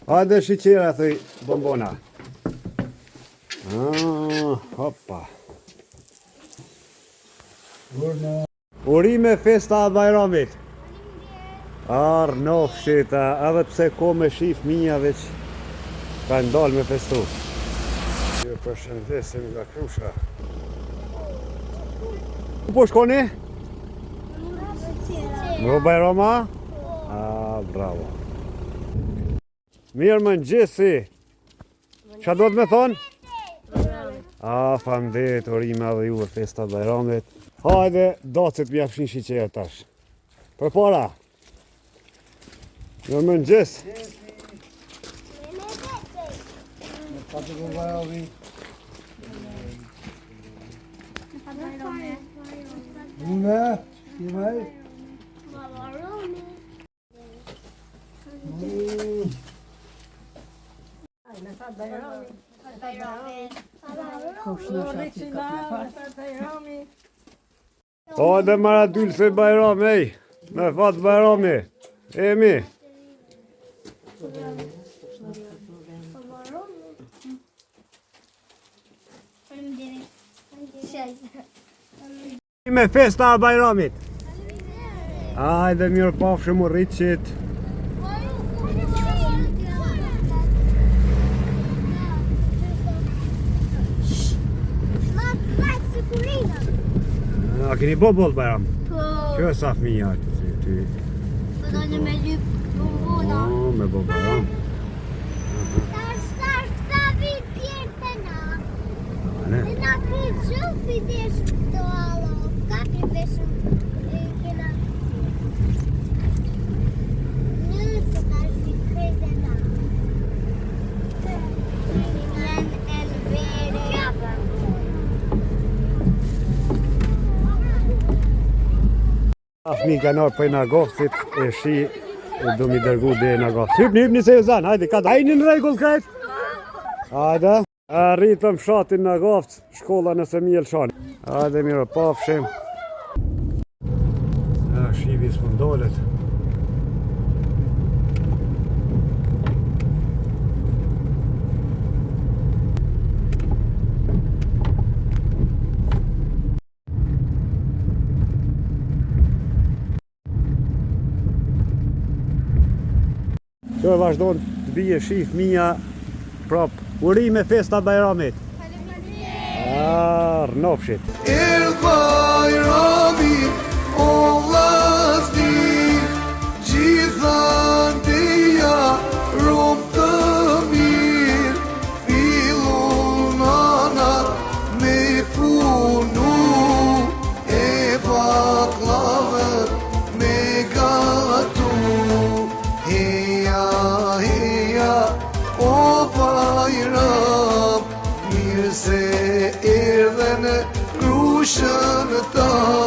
Hajde shiqera, thëj bombona. Hoppa. Urime festa Bajramit. Nofshit, edhe pse ko me shif minja veç ka ndalë me festu. Ju përshëndesim nga Krusha. Ku po shkoni? Në Bajrama? Bravo. Mirë mëngjesi. Qa do të me thonë? Famdet, urime edhe juve festa Bajramit. Hajde, dacit m'ja fshin shiqeja tash. Për para. Mirë mëngjes. Hajde mara dyllë se Bajram, ej. Me fatë Bajrami. Emi. Me festa Bajramit. Hajde mirë pafshëm u rritëqit. A keni boll Bajram? Po. Që e saf mi jartë ty? Po dalë me ly bombona. Me boll Bajram. Tash ta vit tjertë na. Na këtë shumë pidesh të alo. Ka pideshëm kena. Nëse tash vit krejtë na. Afmi ka nërë për Nagofcit, e shi du mi dërgu dhe Nagofcit. Hypni se ju zanë, hajde, ka dajni në regull krejt? Hajde, rritëm shatin Nagofc, shkolla nëse mi Elshan. Hajde, mirë pafshim. Shivi s'më ndollet. Që vazhdojnë të bije shif minja prap urime festa Bajramit. Nofshit. Bajrami o vllazni, gjithan dheja rom të mirë, fillon ana me punu, e baklavët me gatu. O Bajram, mirë se erdhe në Krushën ta.